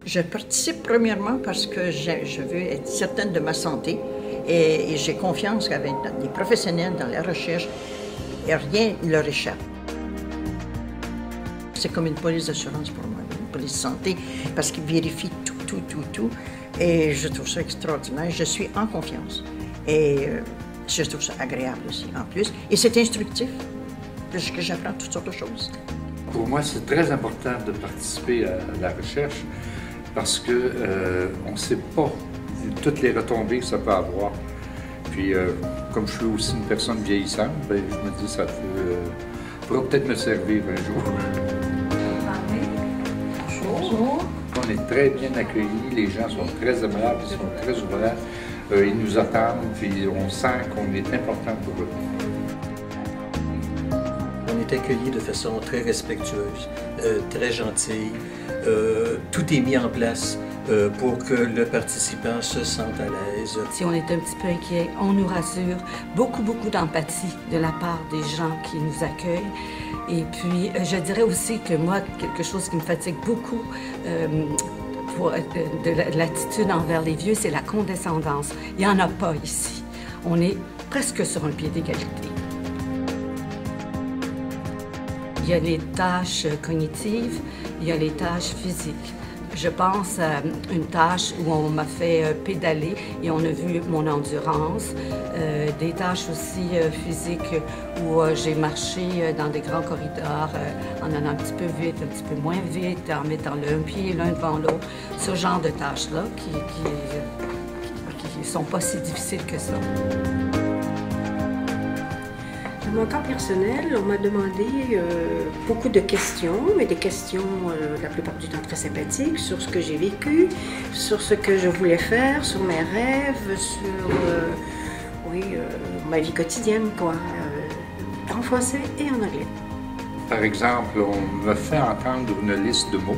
Je participe premièrement parce que je veux être certaine de ma santé et j'ai confiance qu'avec des professionnels dans la recherche, rien ne leur échappe. C'est comme une police d'assurance pour moi, une police de santé, parce qu'ils vérifient tout. Et je trouve ça extraordinaire. Je suis en confiance. Et je trouve ça agréable aussi, en plus. Et c'est instructif, parce que j'apprends toutes sortes de choses. Pour moi, c'est très important de participer à la recherche parce qu'on ne sait pas toutes les retombées que ça peut avoir. Puis, comme je suis aussi une personne vieillissante, ben, je me dis que ça pourra peut-être me servir un jour. Bonjour. On est très bien accueillis, les gens sont très aimables, ils sont très ouverts, ils nous attendent, puis on sent qu'on est important pour eux. On est accueillis de façon très respectueuse, très gentille. Tout est mis en place pour que le participant se sente à l'aise. Si on est un petit peu inquiet, on nous rassure. Beaucoup de la part des gens qui nous accueillent. Et puis, je dirais aussi que moi, quelque chose qui me fatigue beaucoup de l'attitude envers les vieux, c'est la condescendance. Il n'y en a pas ici. On est presque sur un pied d'égalité. Il y a les tâches cognitives, il y a les tâches physiques. Je pense à une tâche où on m'a fait pédaler et on a vu mon endurance. Des tâches aussi physiques où j'ai marché dans des grands corridors en allant un petit peu vite, un petit peu moins vite, en mettant un pied l'un devant l'autre. Ce genre de tâches-là qui sont pas si difficiles que ça. Dans mon cas personnel, on m'a demandé beaucoup de questions, mais des questions la plupart du temps très sympathiques sur ce que j'ai vécu, sur ce que je voulais faire, sur mes rêves, sur ma vie quotidienne, quoi, en français et en anglais. Par exemple, on me fait entendre une liste de mots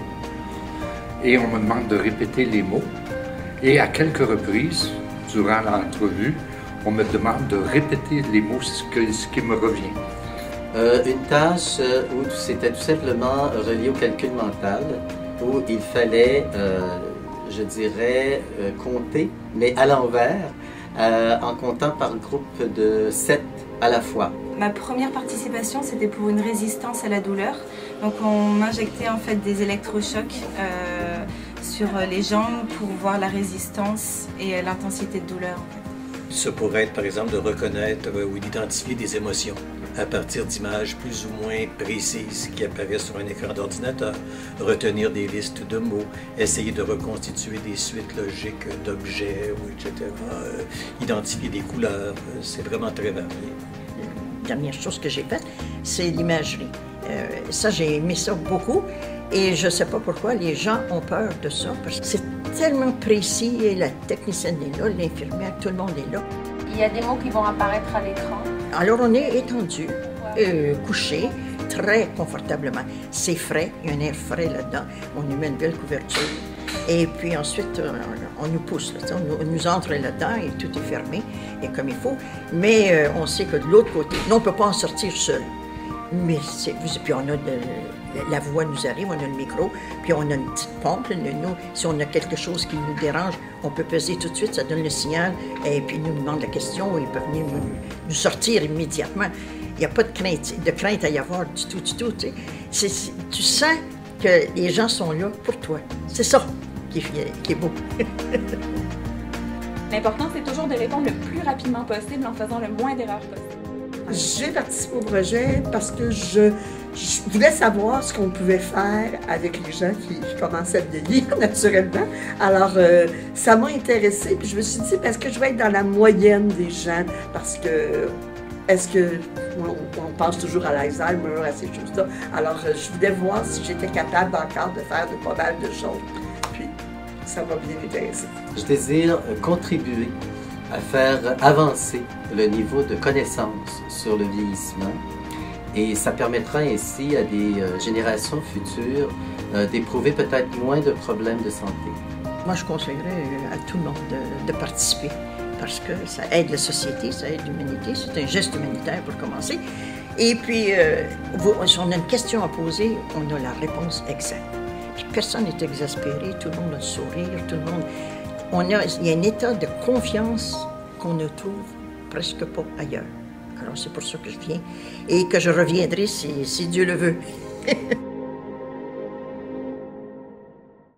et on me demande de répéter les mots. Et à quelques reprises, durant l'entrevue, on me demande de répéter les mots, ce qui me revient. Une tâche où c'était tout simplement relié au calcul mental, où il fallait, je dirais, compter, mais à l'envers, en comptant par groupe de 7 à la fois. Ma première participation, c'était pour une résistance à la douleur. Donc on m'injectait en fait des électrochocs sur les jambes pour voir la résistance et l'intensité de douleur. En fait. Ça pourrait être, par exemple, de reconnaître ou d'identifier des émotions à partir d'images plus ou moins précises qui apparaissent sur un écran d'ordinateur, retenir des listes de mots, essayer de reconstituer des suites logiques d'objets, etc., identifier des couleurs, c'est vraiment très varié. La dernière chose que j'ai faite, c'est l'imagerie. Ça, j'ai aimé ça beaucoup et je ne sais pas pourquoi les gens ont peur de ça parce que c'est tellement précis et la technicienne est là, l'infirmière, tout le monde est là. Il y a des mots qui vont apparaître à l'écran. Alors on est étendu, couché, très confortablement. C'est frais, il y a un air frais là-dedans, on nous met une belle couverture. Et puis ensuite, on nous pousse, là, on nous entre là-dedans et tout est fermé et comme il faut. Mais on sait que de l'autre côté, on ne peut pas en sortir seul. Mais puis on a la voix nous arrive, on a le micro, puis on a une petite pompe. Nous, si on a quelque chose qui nous dérange, on peut peser tout de suite, ça donne le signal, et puis nous demande la question, ils peuvent venir nous sortir immédiatement. Il n'y a pas de crainte à y avoir du tout. Tu sais. Tu sens que les gens sont là pour toi. C'est ça qui est beau. L'important, c'est toujours de répondre le plus rapidement possible en faisant le moins d'erreurs possible. J'ai participé au projet parce que je voulais savoir ce qu'on pouvait faire avec les gens qui commençaient à vieillir, naturellement. Alors, ça m'a intéressée, puis je me suis dit, est-ce que je vais être dans la moyenne des gens? Parce que, on pense toujours à l'Alzheimer, à ces choses-là. Alors, je voulais voir si j'étais capable encore de faire de pas mal de choses. Puis, ça m'a bien intéressé. Je désire contribuer à faire avancer le niveau de connaissance sur le vieillissement et ça permettra ainsi à des générations futures d'éprouver peut-être moins de problèmes de santé. Moi, je conseillerais à tout le monde de participer parce que ça aide la société, ça aide l'humanité, c'est un geste humanitaire pour commencer. Et puis, si on a une question à poser, on a la réponse exacte. Puis personne n'est exaspéré, tout le monde a le sourire, tout le monde... il y a un état de confiance qu'on ne trouve presque pas ailleurs. Alors c'est pour ça que je viens et que je reviendrai si Dieu le veut.